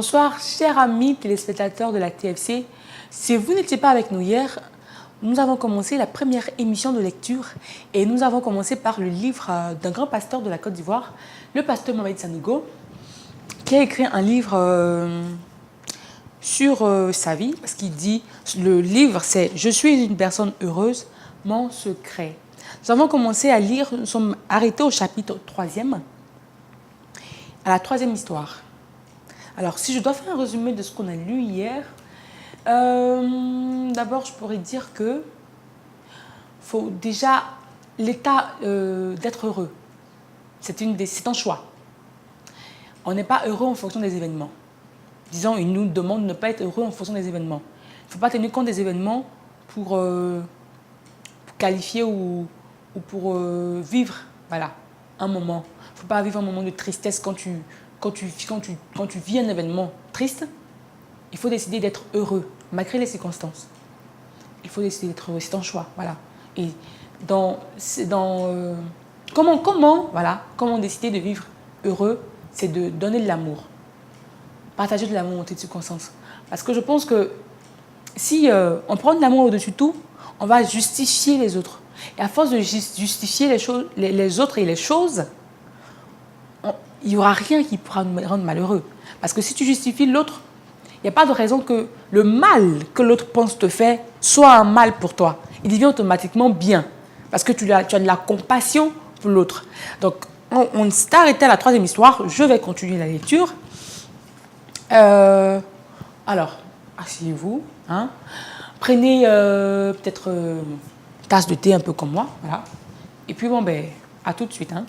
Bonsoir, chers amis téléspectateurs de la TFC. Si vous n'étiez pas avec nous hier, nous avons commencé la première émission de lecture et nous avons commencé par le livre d'un grand pasteur de la Côte d'Ivoire, le pasteur Mohamed Sanogo, qui a écrit un livre sur sa vie, parce qu'il dit, le livre c'est « Je suis une personne heureuse, mon secret ». Nous avons commencé à lire, nous sommes arrêtés au chapitre 3e, à la 3e histoire. Alors, si je dois faire un résumé de ce qu'on a lu hier, d'abord, je pourrais dire que faut déjà l'état d'être heureux. C'est un choix. On n'est pas heureux en fonction des événements. Disons, il nous demande de ne pas être heureux en fonction des événements. Il ne faut pas tenir compte des événements pour qualifier ou pour vivre, voilà, un moment. Il ne faut pas vivre un moment de tristesse quand tu vis un événement triste. Il faut décider d'être heureux, malgré les circonstances. Il faut décider d'être heureux, c'est un choix, voilà. Et comment décider de vivre heureux, c'est de donner de l'amour. Partager de l'amour en toutes circonstances. Parce que je pense que si on prend de l'amour au-dessus de tout, on va justifier les autres. Et à force de justifier les autres et les choses, il n'y aura rien qui pourra nous rendre malheureux. Parce que si tu justifies l'autre, il n'y a pas de raison que le mal que l'autre pense te faire soit un mal pour toi. Il devient automatiquement bien. Parce que tu as de la compassion pour l'autre. Donc, on s'est arrêté à la 3e histoire. Je vais continuer la lecture. Alors, asseyez-vous. Hein. Prenez peut-être une tasse de thé un peu comme moi. Voilà. Et puis, bon, ben, à tout de suite. Hein.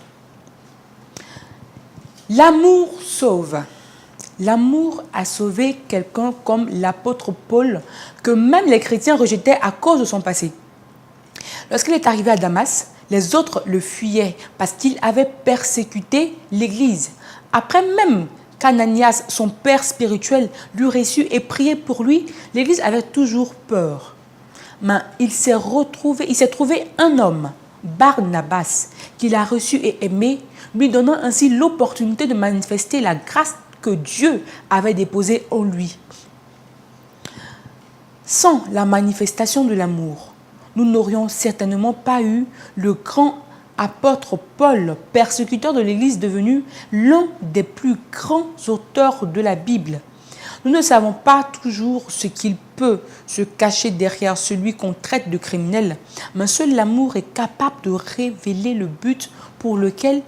L'amour sauve. L'amour a sauvé quelqu'un comme l'apôtre Paul, que même les chrétiens rejetaient à cause de son passé. Lorsqu'il est arrivé à Damas, les autres le fuyaient parce qu'il avait persécuté l'Église. Après même qu'Ananias, son père spirituel, l'eut reçu et prié pour lui, l'Église avait toujours peur. Mais il s'est trouvé un homme, Barnabas, qu'il a reçu et aimé, lui donnant ainsi l'opportunité de manifester la grâce que Dieu avait déposée en lui. Sans la manifestation de l'amour, nous n'aurions certainement pas eu le grand apôtre Paul, persécuteur de l'Église, devenu l'un des plus grands auteurs de la Bible. Nous ne savons pas toujours ce qu'il peut se cacher derrière celui qu'on traite de criminel, mais seul l'amour est capable de révéler le but pour lequel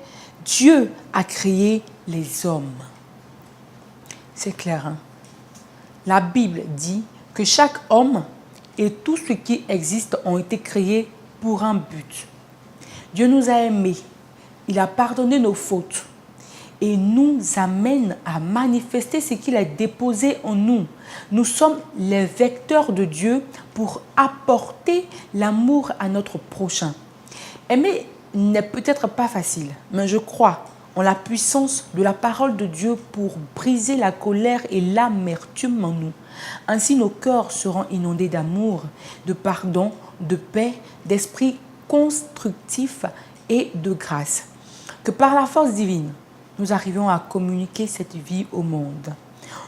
Dieu a créé les hommes. C'est clair, hein? La Bible dit que chaque homme et tout ce qui existe ont été créés pour un but. Dieu nous a aimés, il a pardonné nos fautes et nous amène à manifester ce qu'il a déposé en nous. Nous sommes les vecteurs de Dieu pour apporter l'amour à notre prochain. Aimer n'est peut-être pas facile, mais je crois en la puissance de la parole de Dieu pour briser la colère et l'amertume en nous. Ainsi, nos cœurs seront inondés d'amour, de pardon, de paix, d'esprit constructif et de grâce. Que par la force divine, nous arrivions à communiquer cette vie au monde.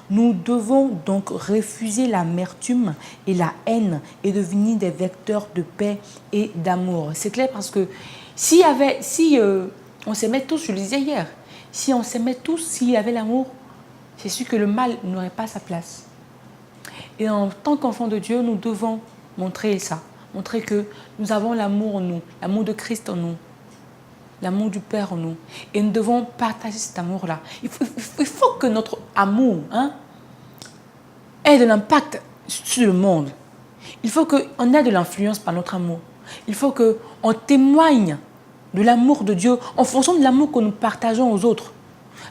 Nous devons donc refuser l'amertume et la haine et devenir des vecteurs de paix et d'amour. C'est clair parce que si on s'aimait tous, je le disais hier, si on s'aimait tous, s'il y avait l'amour, c'est sûr que le mal n'aurait pas sa place. Et en tant qu'enfants de Dieu, nous devons montrer ça, montrer que nous avons l'amour en nous, l'amour de Christ en nous, l'amour du Père en nous. Et nous devons partager cet amour-là. Il faut que notre amour ait de l'impact sur le monde. Il faut qu'on ait de l'influence par notre amour. Il faut qu'on témoigne de l'amour de Dieu en fonction de l'amour que nous partageons aux autres.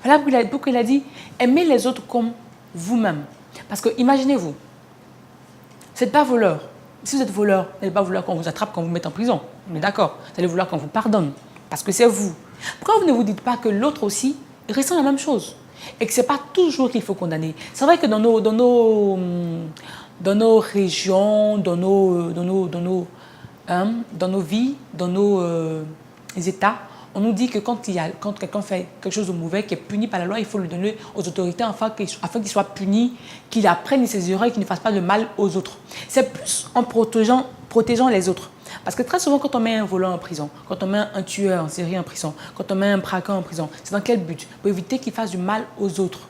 Voilà pourquoi il a dit « Aimez les autres comme vous-même ». Parce que imaginez-vous, vous n'êtes pas voleur. Si vous êtes voleur, vous n'allez pas vouloir qu'on vous attrape, qu'on vous mette en prison. On est d'accord. Vous allez vouloir qu'on vous pardonne. Parce que c'est vous. Pourquoi vous ne vous dites pas que l'autre aussi ressent la même chose et que ce n'est pas toujours qu'il faut condamner. C'est vrai que dans nos régions, dans nos vies, dans nos États, On nous dit que quand quelqu'un fait quelque chose de mauvais, qui est puni par la loi, il faut le donner aux autorités afin qu'il soit puni, qu'il apprenne ses erreurs et qu'il ne fasse pas de mal aux autres. C'est plus en protégeant les autres. Parce que très souvent, quand on met un voleur en prison, quand on met un tueur en série en prison, quand on met un braqueur en prison, c'est dans quel but? Pour éviter qu'il fasse du mal aux autres.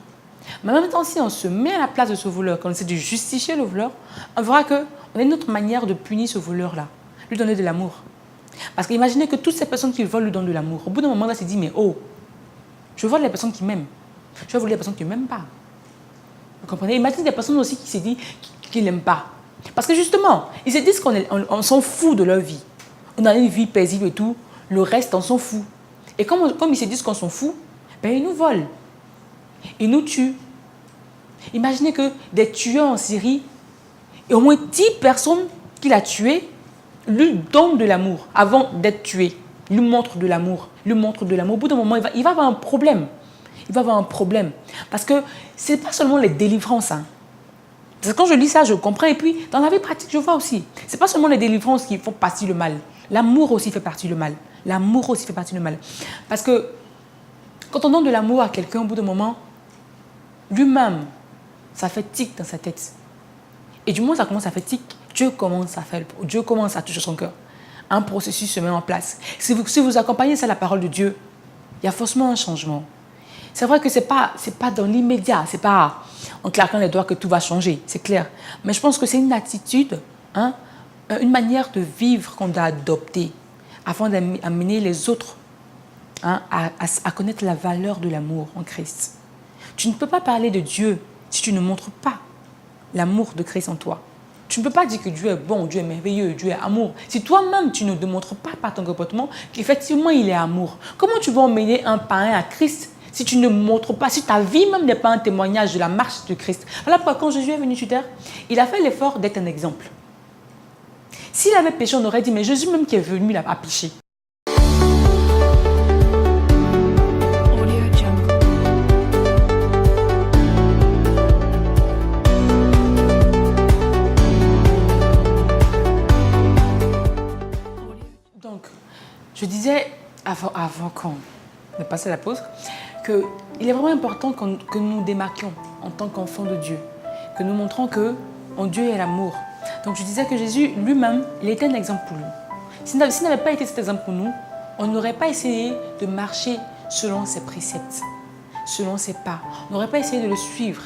Mais en même temps, si on se met à la place de ce voleur, qu'on essaie de justifier le voleur, on verra qu'on a une autre manière de punir ce voleur-là, lui donner de l'amour. Parce qu'imaginez que toutes ces personnes qui volent lui donnent de l'amour. Au bout d'un moment, là, il se dit, mais oh, je vole les personnes qui m'aiment. Je vais voler les personnes qui ne m'aiment pas. Vous comprenez? Imaginez des personnes aussi qui se disent qu'ils n'aiment pas. Parce que justement, ils se disent qu'on s'en fout de leur vie. On a une vie paisible et tout, le reste, on s'en fout. Et comme ils se disent qu'on s'en fout, ben ils nous volent. Ils nous tuent. Imaginez que des tueurs en Syrie, et au moins 10 personnes qu'il a tuées, lui donnent de l'amour avant d'être tué. Il lui montre de l'amour. Il lui montre de l'amour. Au bout d'un moment, il va avoir un problème. Il va avoir un problème. Parce que ce n'est pas seulement les délivrances. Hein. Parce que quand je lis ça, je comprends. Et puis, dans la vie pratique, je vois aussi. Ce n'est pas seulement les délivrances qui font partie du mal. L'amour aussi fait partie du mal. L'amour aussi fait partie du mal. Parce que quand on donne de l'amour à quelqu'un, au bout d'un moment, lui-même, ça fait tic dans sa tête. Et du moment où ça commence à faire tic, Dieu commence à toucher son cœur. Un processus se met en place. Si vous accompagnez ça à la parole de Dieu, il y a forcément un changement. C'est vrai que ce n'est pas dans l'immédiat, ce n'est pas en claquant les doigts que tout va changer, c'est clair. Mais je pense que c'est une attitude, hein, une manière de vivre qu'on doit adopter afin d'amener les autres hein, à connaître la valeur de l'amour en Christ. Tu ne peux pas parler de Dieu si tu ne montres pas l'amour de Christ en toi. Tu ne peux pas dire que Dieu est bon, Dieu est merveilleux, Dieu est amour. Si toi-même, tu ne démontres pas par ton comportement qu'effectivement, il est amour. Comment tu vas emmener un parrain à Christ si tu ne montres pas, si ta vie même n'est pas un témoignage de la marche de Christ? Voilà pourquoi quand Jésus est venu sur terre, il a fait l'effort d'être un exemple. S'il avait péché, on aurait dit, mais Jésus même qui est venu, il a péché. Je disais, avant qu'on ait passé la pause, qu'il est vraiment important que nous nous démarquions en tant qu'enfants de Dieu, que nous montrons que en Dieu est l'amour. Donc je disais que Jésus lui-même, il était un exemple pour nous. S'il n'avait pas été cet exemple pour nous, on n'aurait pas essayé de marcher selon ses préceptes, selon ses pas. On n'aurait pas essayé de le suivre.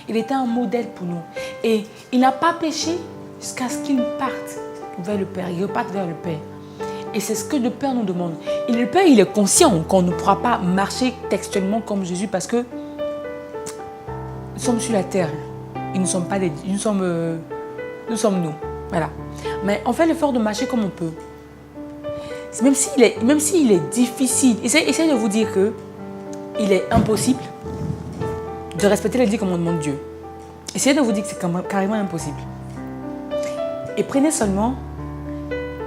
Il était un modèle pour nous. Et il n'a pas péché jusqu'à ce qu'il parte vers le Père. Il reparte vers le Père. Et c'est ce que le Père nous demande. Et le Père, il est conscient qu'on ne pourra pas marcher textuellement comme Jésus parce que nous sommes sur la terre. Et nous sommes pas des... Nous sommes nous. Voilà. Mais on fait l'effort de marcher comme on peut. Même s'il est difficile, essayez de vous dire qu'il est impossible de respecter les 10 commandements de Dieu. Essayez de vous dire que c'est carrément impossible. Et prenez seulement,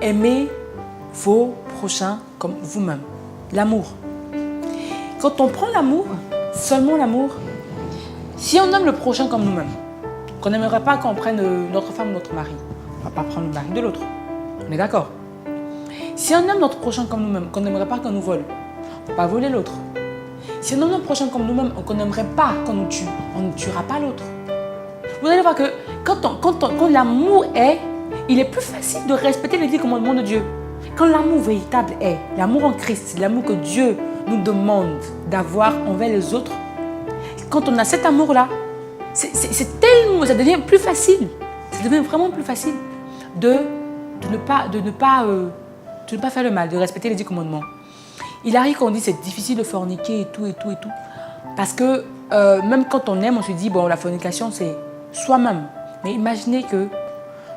aimez vos prochains comme vous-même. L'amour. Quand on prend l'amour, seulement l'amour, si on aime le prochain comme nous-mêmes, qu'on n'aimerait pas qu'on prenne notre femme ou notre mari, on ne va pas prendre le mari de l'autre. On est d'accord? Si on aime notre prochain comme nous-mêmes, qu'on n'aimerait pas qu'on nous vole, on ne va pas voler l'autre. Si on aime notre prochain comme nous-mêmes, qu'on n'aimerait pas qu'on nous tue, on ne tuera pas l'autre. Vous allez voir que quand l'amour est, il est plus facile de respecter les 10 commandements de Dieu. Quand l'amour véritable est, l'amour en Christ, l'amour que Dieu nous demande d'avoir envers les autres, quand on a cet amour-là, c'est tellement, ça devient plus facile. Ça devient vraiment plus facile de ne pas faire le mal, de respecter les 10 commandements. Il arrive qu'on dit que c'est difficile de forniquer et tout. Parce que même quand on aime, on se dit, bon, la fornication, c'est soi-même. Mais imaginez que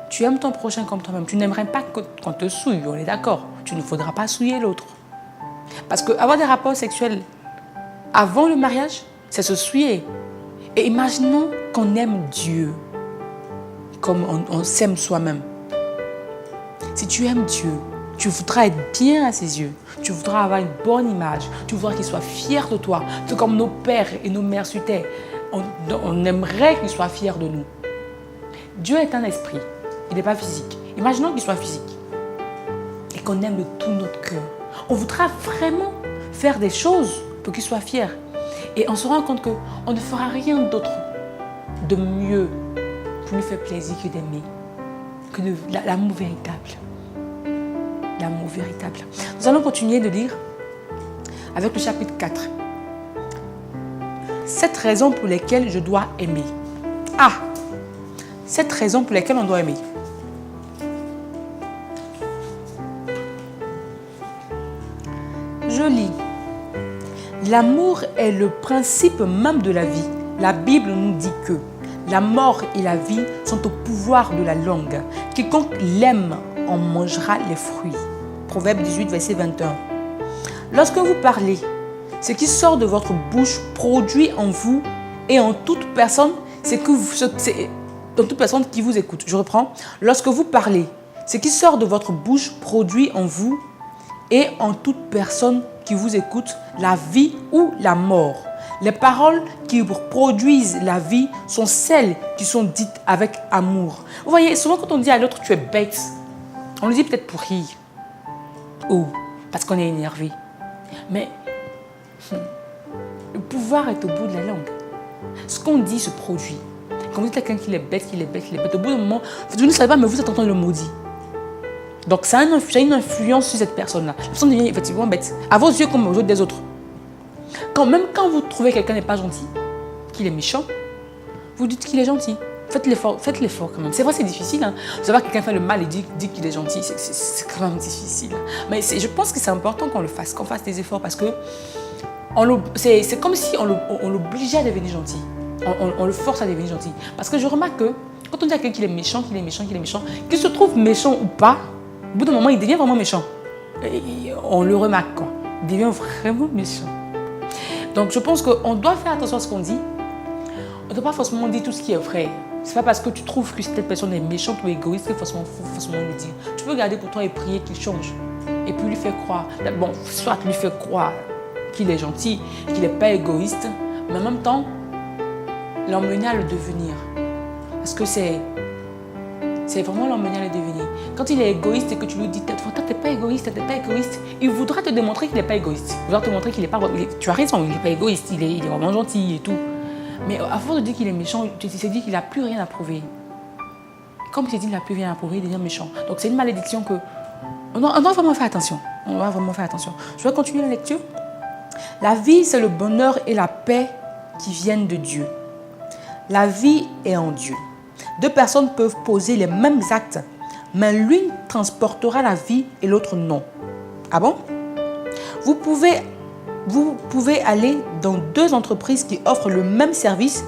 tu aimes ton prochain comme toi-même. Tu n'aimerais pas qu'on te souille, on est d'accord. Tu ne faudra pas souiller l'autre. Parce qu'avoir des rapports sexuels avant le mariage, c'est se souiller. Et imaginons qu'on aime Dieu comme on s'aime soi-même. Si tu aimes Dieu, tu voudras être bien à ses yeux. Tu voudras avoir une bonne image. Tu voudras qu'il soit fier de toi. Tout comme nos pères et nos mères sur terre. On aimerait qu'il soit fier de nous. Dieu est un esprit. Il n'est pas physique. Imaginons qu'il soit physique. Et qu'on aime de tout notre cœur. On voudra vraiment faire des choses pour qu'il soit fier. Et on se rend compte qu'on ne fera rien d'autre de mieux pour lui faire plaisir que d'aimer, que l'amour véritable. L'amour véritable. Nous allons continuer de lire avec le chapitre 4. 7 raisons pour lesquelles je dois aimer. 7 raisons pour lesquelles on doit aimer. Je lis. L'amour est le principe même de la vie. La Bible nous dit que la mort et la vie sont au pouvoir de la langue. Quiconque l'aime en mangera les fruits. Proverbe 18, verset 21. Lorsque vous parlez, ce qui sort de votre bouche produit en vous et en toute personne, dans toute personne qui vous écoute. Je reprends. Lorsque vous parlez, ce qui sort de votre bouche produit en vous et en toute personne qui vous écoute la vie ou la mort. Les paroles qui produisent la vie sont celles qui sont dites avec amour. Vous voyez, souvent quand on dit à l'autre tu es bête, on le dit peut-être pour rire ou parce qu'on est énervé. Mais le pouvoir est au bout de la langue. Ce qu'on dit se produit. Quand vous dites à quelqu'un qu'il est bête, au bout d'un moment, vous ne savez pas, mais vous êtes en train de le maudire. Donc ça a une influence sur cette personne-là. La personne devient effectivement bête. À vos yeux comme aux yeux des autres. Même quand vous trouvez que quelqu'un n'est pas gentil, qu'il est méchant, vous dites qu'il est gentil. Faites l'effort quand même. C'est vrai, c'est difficile. Vous savez, quelqu'un fait le mal et dit qu'il est gentil, c'est quand même difficile. Mais je pense que c'est important qu'on le fasse, qu'on fasse des efforts parce que c'est comme si on l'obligeait à devenir gentil. On le force à devenir gentil. Parce que je remarque que quand on dit à quelqu'un qu'il est méchant, qu'il se trouve méchant ou pas, au bout d'un moment, il devient vraiment méchant. Et on le remarque, quoi. Il devient vraiment méchant. Donc, je pense qu'on doit faire attention à ce qu'on dit. On ne doit pas forcément dire tout ce qui est vrai. Ce n'est pas parce que tu trouves que cette personne est méchante ou égoïste qu'il faut forcément le dire. Tu peux garder pour toi et prier qu'il change. Et puis lui faire croire. Bon, soit lui faire croire qu'il est gentil, qu'il n'est pas égoïste, mais en même temps, l'emmener à le devenir. Parce que c'est vraiment l'emmener à le devenir. Quand il est égoïste et que tu lui dis, t'es pas égoïste, il voudra te démontrer qu'il n'est pas égoïste. Il voudra te montrer qu'il n'est pas... Tu as raison, il n'est pas égoïste, il est vraiment gentil et tout. Mais à force de dire qu'il est méchant, tu t'es dit qu'il n'a plus rien à prouver. Comme il s'est dit qu'il n'a plus rien à prouver, il devient méchant. Donc c'est une malédiction que... On doit vraiment faire attention. Je vais continuer la lecture. La vie, c'est le bonheur et la paix qui viennent de Dieu. La vie est en Dieu. 2 personnes peuvent poser les mêmes actes, mais l'une transportera la vie et l'autre non. Ah bon? Vous pouvez aller dans 2 entreprises qui offrent le même service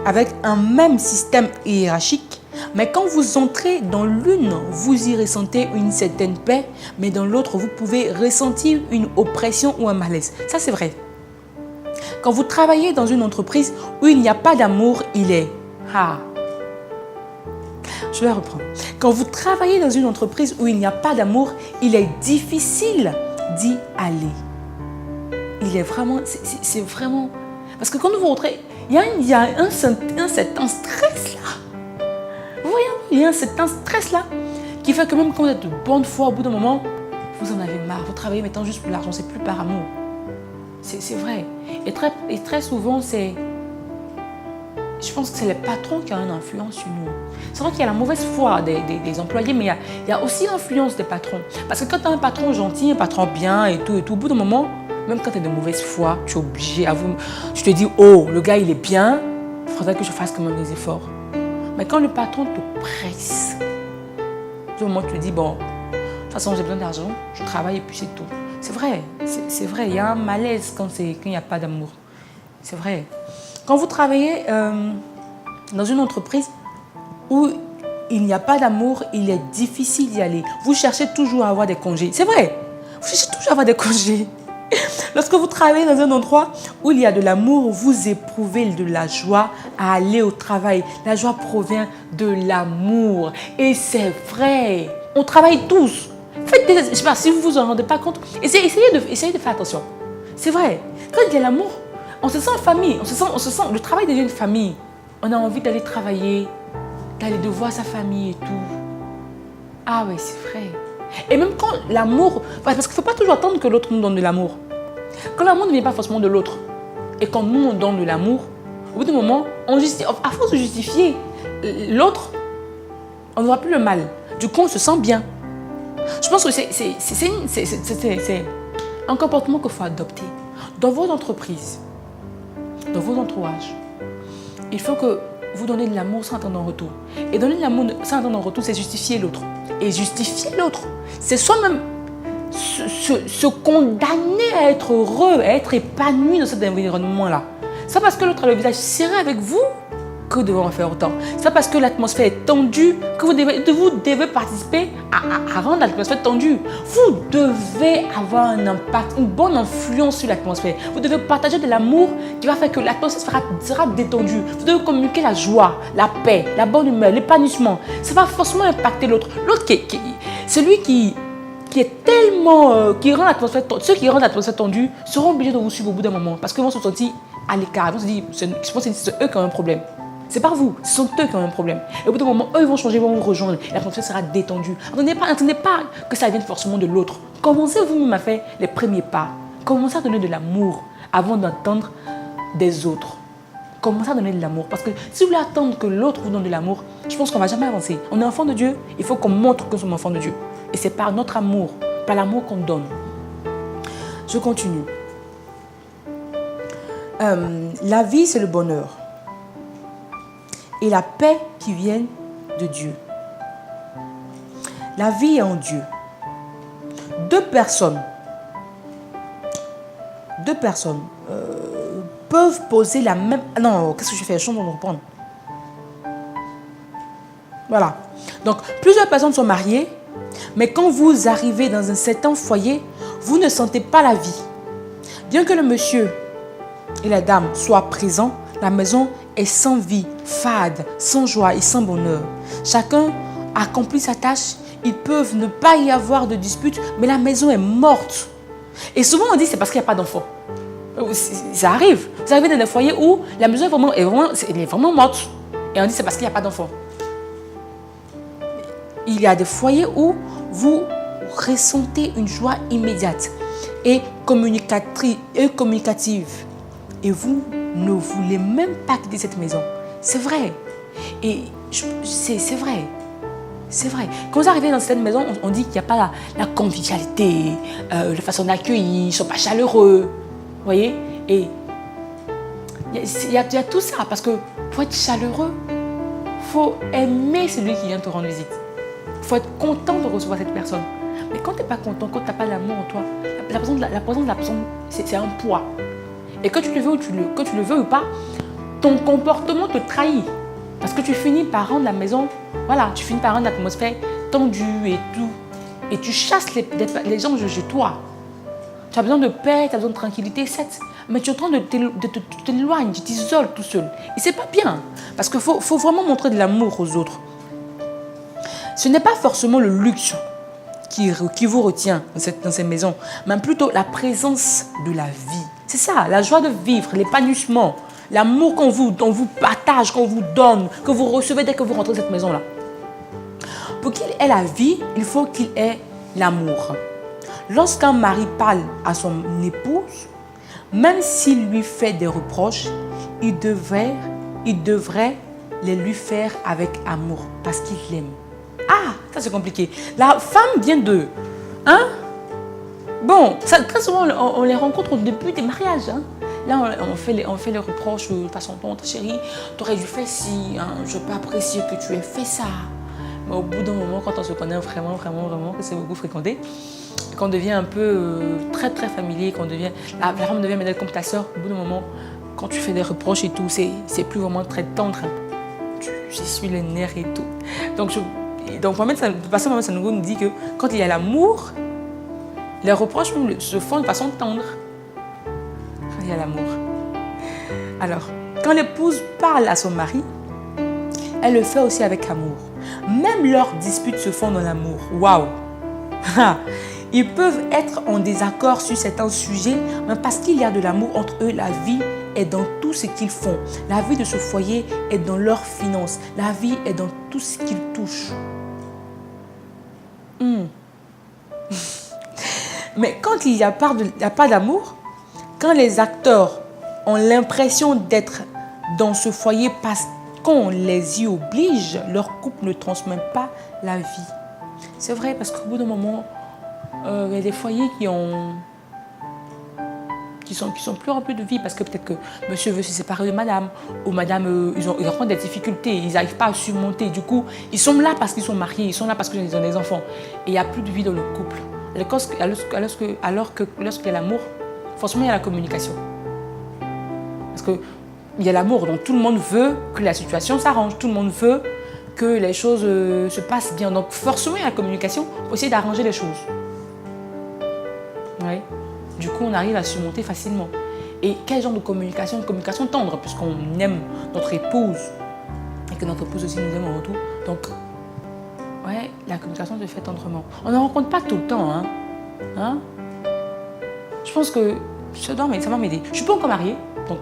avec un même système hiérarchique, mais quand vous entrez dans l'une, vous y ressentez une certaine paix, mais dans l'autre, vous pouvez ressentir une oppression ou un malaise. Ça, c'est vrai. Quand vous travaillez dans une entreprise où il n'y a pas d'amour, il est... Je vais reprendre. Quand vous travaillez dans une entreprise où il n'y a pas d'amour, il est difficile d'y aller. Il est vraiment... C'est vraiment... Parce que quand vous rentrez, il y a un certain stress là. Vous voyez, il y a un certain stress là qui fait que même quand vous êtes de bonne foi, au bout d'un moment, vous en avez marre. Vous travaillez maintenant juste pour l'argent, c'est plus par amour. C'est vrai. Et très souvent, je pense que c'est les patrons qui ont une influence sur nous. C'est vrai qu'il y a la mauvaise foi des employés, mais il y a aussi l'influence des patrons. Parce que quand tu as un patron gentil, un patron bien et tout, au bout d'un moment, même quand tu es de mauvaise foi, tu es obligé à vous... Tu te dis, oh, le gars, il est bien, il faudrait que je fasse quand même des efforts. Mais quand le patron te presse, au moment où tu te dis, bon, de toute façon, j'ai besoin d'argent, je travaille et puis c'est tout. C'est vrai, il y a un malaise quand il n'y a pas d'amour. C'est vrai. Quand vous travaillez dans une entreprise où il n'y a pas d'amour, il est difficile d'y aller. Vous cherchez toujours à avoir des congés. C'est vrai, vous cherchez toujours à avoir des congés. Lorsque vous travaillez dans un endroit où il y a de l'amour, vous éprouvez de la joie à aller au travail. La joie provient de l'amour. Et c'est vrai, on travaille tous. Je ne sais pas si vous ne vous en rendez pas compte. Essayez de faire attention. C'est vrai, quand il y a l'amour, on se sent en famille. On se sent, le travail devient une famille. On a envie d'aller travailler, de voir sa famille et tout. Ah oui, c'est vrai. Et même quand l'amour... Parce qu'il ne faut pas toujours attendre que l'autre nous donne de l'amour. Quand l'amour ne vient pas forcément de l'autre, et quand nous on donne de l'amour, au bout d'un moment, à force de justifier l'autre, on n'aura plus le mal. Du coup, on se sent bien. Je pense que c'est un comportement qu'il faut adopter. Dans vos entreprises, dans vos entourages, il faut que vous donnez de l'amour sans attendre en retour. Et donner de l'amour sans attendre en retour, c'est justifier l'autre. Et justifier l'autre, c'est soi-même se condamner à être heureux, à être épanoui dans cet environnement-là. C'est pas parce que l'autre a le visage serré avec vous que vous devez en faire autant. C'est pas parce que l'atmosphère est tendue que vous devez participer à rendre l'atmosphère tendue. Vous devez avoir un impact, une bonne influence sur l'atmosphère. Vous devez partager de l'amour qui va faire que l'atmosphère sera détendue. Vous devez communiquer la joie, la paix, la bonne humeur, l'épanouissement. Ça va forcément impacter l'autre. L'autre celui qui est tellement... ceux qui rendent l'atmosphère tendue seront obligés de vous suivre au bout d'un moment parce qu'ils vont se sentir à l'écart. Ils vont se dire, je pense que c'est eux qui ont un problème. C'est pas vous, ce sont eux qui ont un problème. Et au bout d'un moment, eux ils vont changer, ils vont vous rejoindre. L'atmosphère sera détendue. N'attendez pas que ça vienne forcément de l'autre. Commencez vous-même à faire les premiers pas. Commencez à donner de l'amour avant d'entendre des autres. Commencez à donner de l'amour. Parce que si vous voulez attendre que l'autre vous donne de l'amour, je pense qu'on ne va jamais avancer. On est enfant de Dieu, il faut qu'on montre que nous sommes enfants de Dieu. Et c'est par notre amour, par l'amour qu'on donne. Je continue. La vie, c'est le bonheur. Et la paix qui viennent de Dieu. La vie est en Dieu. Deux personnes peuvent poser la même... Non, qu'est-ce que je fais? Je suis en train de reprendre. Voilà. Donc, plusieurs personnes sont mariées, mais quand vous arrivez dans un certain foyer, vous ne sentez pas la vie. Bien que le monsieur et la dame soient présents, la maison est sans vie, fade, sans joie et sans bonheur. Chacun accomplit sa tâche. Ils peuvent ne pas y avoir de dispute, mais la maison est morte. Et souvent on dit c'est parce qu'il n'y a pas d'enfants. Ça arrive. Vous arrivez dans des foyers où la maison est vraiment morte. Et on dit c'est parce qu'il n'y a pas d'enfants. Il y a des foyers où vous ressentez une joie immédiate et communicative. Et vous ne voulez même pas quitter cette maison. C'est vrai. Et c'est vrai. C'est vrai. Quand vous arrivez dans cette maison, on dit qu'il n'y a pas la convivialité, la façon d'accueillir, ils ne sont pas chaleureux. Vous voyez? Et il y a tout ça. Parce que pour être chaleureux, il faut aimer celui qui vient te rendre visite. Il faut être content de recevoir cette personne. Mais quand tu n'es pas content, quand tu n'as pas l'amour en toi, la présence de la personne, c'est un poids. Et que tu le veux ou pas, ton comportement te trahit. Parce que tu finis par rendre la maison, voilà, tu finis par rendre l'atmosphère tendue et tout. Et tu chasses les gens de chez toi. Tu as besoin de paix, tu as besoin de tranquillité, certes. Mais tu es en train de t'éloigner, tu t'isoles tout seul. Et c'est pas bien. Parce qu'il faut vraiment montrer de l'amour aux autres. Ce n'est pas forcément le luxe qui vous retient dans ces maisons, mais plutôt la présence de la vie. C'est ça, la joie de vivre, l'épanouissement, l'amour qu'on vous partage, qu'on vous donne, que vous recevez dès que vous rentrez dans cette maison-là. Pour qu'il ait la vie, il faut qu'il ait l'amour. Lorsqu'un mari parle à son épouse, même s'il lui fait des reproches, il devrait les lui faire avec amour parce qu'il l'aime. Ah, ça c'est compliqué. La femme vient de... Hein? Bon, très souvent, on les rencontre depuis des mariages. Hein? Là, on fait les reproches de façon tonte. Chérie, tu aurais dû faire ci. Hein? Je peux apprécier que tu aies fait ça. Mais au bout d'un moment, quand on se connaît vraiment, que c'est beaucoup fréquenté, qu'on devient un peu très, très familier, la femme devient maintenant comme ta soeur, au bout d'un moment, quand tu fais des reproches et tout, c'est plus vraiment très tendre. J'essuie les nerfs et tout. Donc, moi-même, ça nous dit que quand il y a l'amour, les reproches se font de façon tendre. Quand il y a l'amour. Alors, quand l'épouse parle à son mari, elle le fait aussi avec amour. Même leurs disputes se font dans l'amour. Waouh! Ils peuvent être en désaccord sur certains sujets, mais parce qu'il y a de l'amour entre eux, la vie est dans tout ce qu'ils font. La vie de ce foyer est dans leurs finances. La vie est dans tout ce qu'ils touchent. Mais quand il n'y a pas d'amour, quand les acteurs ont l'impression d'être dans ce foyer parce qu'on les y oblige, leur couple ne transmet pas la vie. C'est vrai, parce qu'au bout d'un moment, il y a des foyers qui sont plus remplis de vie parce que peut-être que monsieur veut se séparer de madame ou madame, ils rencontrent des difficultés, ils n'arrivent pas à surmonter. Du coup, ils sont là parce qu'ils sont mariés, ils sont là parce qu'ils ont des enfants. Et il n'y a plus de vie dans le couple. Alors que lorsqu'il y a l'amour, forcément il y a la communication. Parce qu'il y a l'amour, donc tout le monde veut que la situation s'arrange, tout le monde veut que les choses se passent bien. Donc forcément il y a la communication pour essayer d'arranger les choses. Oui. Du coup, on arrive à surmonter facilement. Et quel genre de communication? Une communication tendre, puisqu'on aime notre épouse et que notre épouse aussi nous aime en retour. Donc, ouais, la communication se fait tendrement. On n'en rencontre pas tout le temps. Hein? Je pense que ça va m'aider. Je ne suis pas encore mariée, donc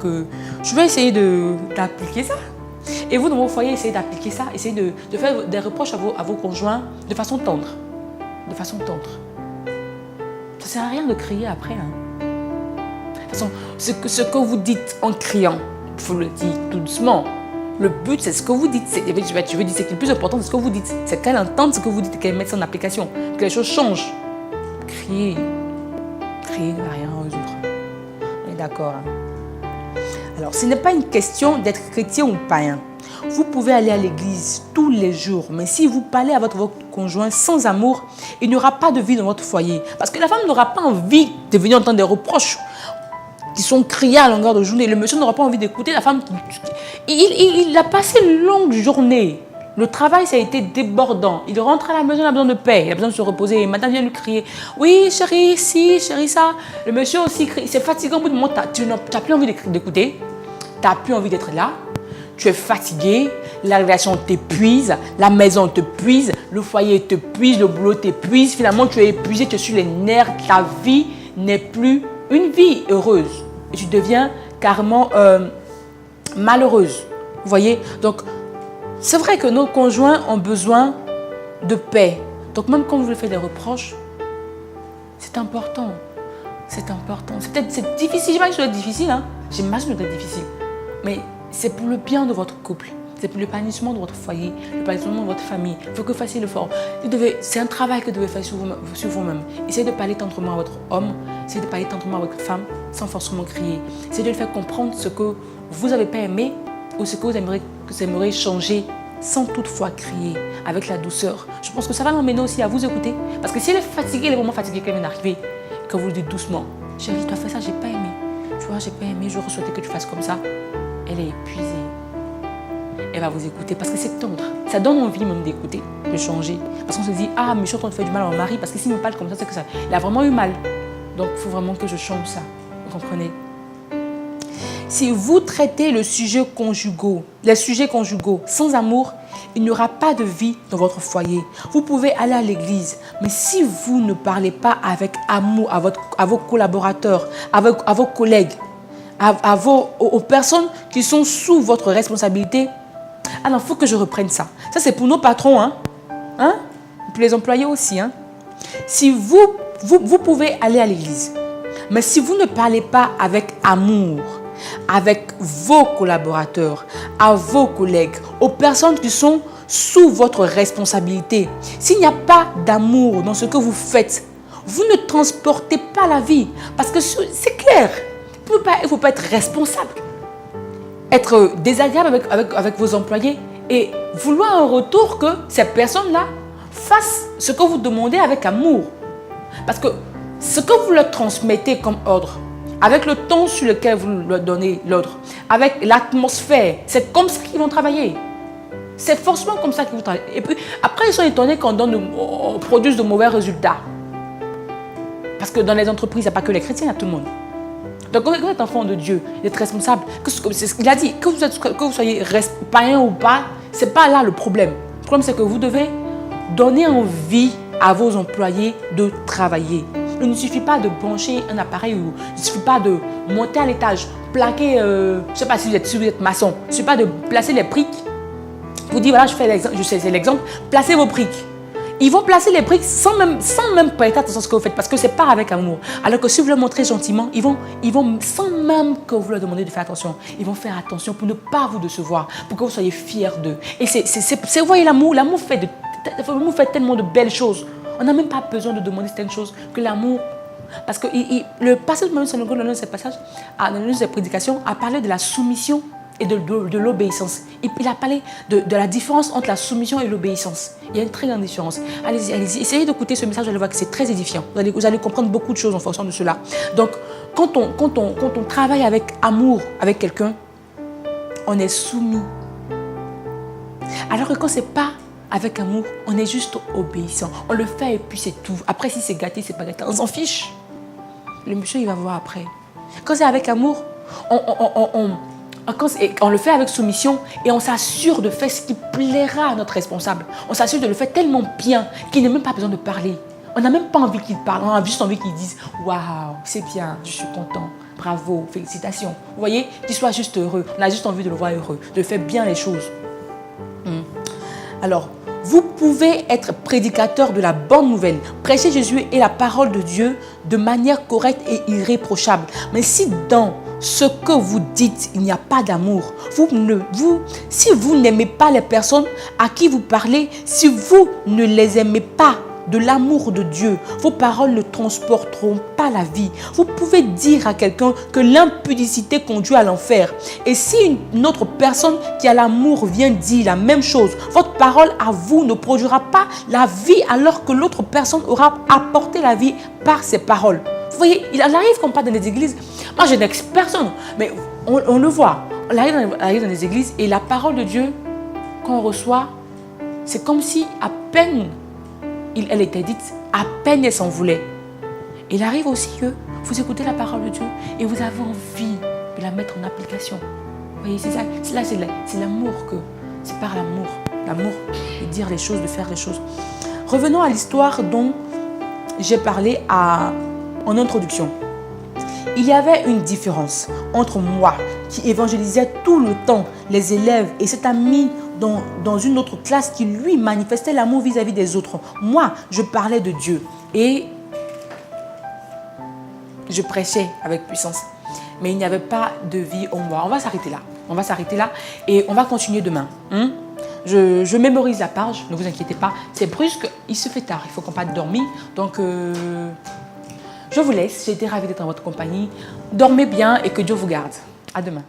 je vais essayer d'appliquer ça. Et vous, dans vos foyers, essayez d'appliquer ça. Essayez de faire des reproches à vos conjoints de façon tendre. De façon tendre. Ça ne sert à rien de crier après. De toute façon, ce que vous dites en criant, il faut le dire tout doucement. Le but, c'est ce que vous dites. Je veux dire, c'est que le plus important, c'est ce que vous dites. C'est qu'elle entende ce que vous dites et qu'elle mette ça en application. Que les choses changent. Crier ne va rien résoudre. On est d'accord. Alors, ce n'est pas une question d'être chrétien ou païen. Vous pouvez aller à l'église tous les jours, mais si vous parlez à votre conjoint sans amour, il n'y aura pas de vie dans votre foyer. Parce que la femme n'aura pas envie de venir entendre des reproches qui sont criés à longueur de journée. Le monsieur n'aura pas envie d'écouter la femme. Il a passé une longue journée. Le travail, ça a été débordant. Il rentre à la maison, il a besoin de paix, il a besoin de se reposer. Madame vient lui crier, oui chérie, si, chérie, ça. Le monsieur aussi crie, c'est fatigant. Au bout de moment, tu n'as plus envie d'écouter, tu n'as plus envie d'être là. Tu es fatigué, la relation t'épuise, la maison t'épuise, le foyer t'épuise, le boulot t'épuise. Finalement, tu es épuisé, tu es sur les nerfs. Ta vie n'est plus une vie heureuse. Et tu deviens carrément malheureuse. Vous voyez? Donc, c'est vrai que nos conjoints ont besoin de paix. Donc, même quand vous lui faites des reproches, c'est important. C'est important. C'est difficile. J'imagine que ça doit être difficile. J'imagine que ça doit être difficile. Mais c'est pour le bien de votre couple. C'est pour l'épanouissement de votre foyer, l'épanouissement de votre famille. Il faut que vous fassiez l'effort. C'est un travail que vous devez faire sur vous-même. Essayez de parler tendrement à votre homme. Essayez de parler tendrement à votre femme sans forcément crier. Essayez de lui faire comprendre ce que vous n'avez pas aimé ou ce que vous aimeriez changer sans toutefois crier, avec la douceur. Je pense que ça va l'emmener aussi à vous écouter. Parce que si elle est fatiguée, elle est vraiment fatiguée quand elle vient d'arriver, quand vous le dites doucement, chérie, tu as fait ça, j'ai pas aimé. Tu vois, j'ai pas aimé, j'aurais souhaité que tu fasses comme ça. Elle est épuisée. Elle va vous écouter parce que c'est tendre. Ça donne envie même d'écouter, de changer. Parce qu'on se dit, ah, mais je suis en train de faire du mal à mon mari parce que s'il me parle comme ça, c'est que ça. Il a vraiment eu mal. Donc, il faut vraiment que je change ça. Vous comprenez? Si vous traitez les sujets conjugaux sans amour, il n'y aura pas de vie dans votre foyer. Vous pouvez aller à l'église, mais si vous ne parlez pas avec amour à vos collaborateurs, à vos collègues, aux personnes qui sont sous votre responsabilité, alors il faut que je reprenne ça. Ça, c'est pour nos patrons, pour les employés aussi. Si vous pouvez aller à l'église, mais si vous ne parlez pas avec amour, avec vos collaborateurs, à vos collègues, aux personnes qui sont sous votre responsabilité, s'il n'y a pas d'amour dans ce que vous faites, vous ne transportez pas la vie. Parce que c'est clair, il ne faut pas être responsable. Être désagréable avec vos employés et vouloir en retour que ces personnes-là fassent ce que vous demandez avec amour. Parce que ce que vous leur transmettez comme ordre, avec le ton sur lequel vous leur donnez l'ordre, avec l'atmosphère, c'est comme ça qu'ils vont travailler. C'est forcément comme ça qu'ils vont travailler. Et puis après, ils sont étonnés qu'on produise de mauvais résultats. Parce que dans les entreprises, il n'y a pas que les chrétiens, il y a tout le monde. Donc quand vous êtes enfant de Dieu, vous êtes responsable. C'est ce qu'il a dit, que vous soyez païen ou pas, ce n'est pas là le problème. Le problème, c'est que vous devez donner envie à vos employés de travailler. Il ne suffit pas de brancher un appareil, il ne suffit pas de monter à l'étage, plaquer, je ne sais pas si vous êtes maçon, il ne suffit pas de placer les briques. Vous dites, voilà, c'est l'exemple, placez vos briques. Ils vont placer les briques sans même prêter attention à ce que vous faites parce que ce n'est pas avec amour. Alors que si vous leur montrez gentiment, ils vont, sans même que vous leur demandez de faire attention, ils vont faire attention pour ne pas vous décevoir, pour que vous soyez fiers d'eux. Et vous voyez l'amour fait tellement de belles choses. On n'a même pas besoin de demander certaines choses que l'amour. Parce que le passage de Manu Sanogo, dans ce passage, dans cette prédication, a parlé de la soumission et de l'obéissance. Il a parlé de la différence entre la soumission et l'obéissance. Il y a une très grande différence. Allez-y, essayez d'écouter ce message, vous allez voir que c'est très édifiant. Vous allez comprendre beaucoup de choses en fonction de cela. Donc, quand on travaille avec amour avec quelqu'un, on est soumis. Alors que quand ce n'est pas avec amour, on est juste obéissant. On le fait et puis c'est tout. Après, si c'est gâté, c'est pas gâté, on s'en fiche. Le monsieur, il va voir après. Quand c'est avec amour, on le fait avec soumission et on s'assure de faire ce qui plaira à notre responsable. On s'assure de le faire tellement bien qu'il n'a même pas besoin de parler. On n'a même pas envie qu'il parle, on a juste envie qu'il dise « Waouh, c'est bien, je suis content, bravo, félicitations ». Vous voyez, qu'il soit juste heureux. On a juste envie de le voir heureux, de faire bien les choses. Alors, vous pouvez être prédicateur de la bonne nouvelle, prêcher Jésus et la parole de Dieu de manière correcte et irréprochable. Mais si dans ce que vous dites, il n'y a pas d'amour, si vous n'aimez pas les personnes à qui vous parlez, si vous ne les aimez pas de l'amour de Dieu, vos paroles ne transporteront pas la vie. Vous pouvez dire à quelqu'un que l'impudicité conduit à l'enfer. Et si une autre personne qui a l'amour vient dire la même chose, votre parole à vous ne produira pas la vie alors que l'autre personne aura apporté la vie par ses paroles. Vous voyez, il arrive qu'on parle dans des églises. Moi, je n'ex personne, mais on le voit. On arrive dans des églises et la parole de Dieu qu'on reçoit, c'est comme si à peine elle était dite, à peine elle s'en voulait. Il arrive aussi que vous écoutez la parole de Dieu et vous avez envie de la mettre en application. Vous voyez, c'est ça. C'est l'amour que... C'est par l'amour. L'amour de dire les choses, de faire les choses. Revenons à l'histoire dont j'ai parlé en introduction. Il y avait une différence entre moi qui évangélisais tout le temps les élèves et cet ami dans une autre classe qui lui manifestait l'amour vis-à-vis des autres. Moi, je parlais de Dieu et je prêchais avec puissance. Mais il n'y avait pas de vie en moi. On va s'arrêter là. On va s'arrêter là et on va continuer demain. Je mémorise la page, ne vous inquiétez pas. C'est brusque, il se fait tard, il faut qu'on parte dormir. Donc, je vous laisse. J'ai été ravie d'être en votre compagnie. Dormez bien et que Dieu vous garde. À demain.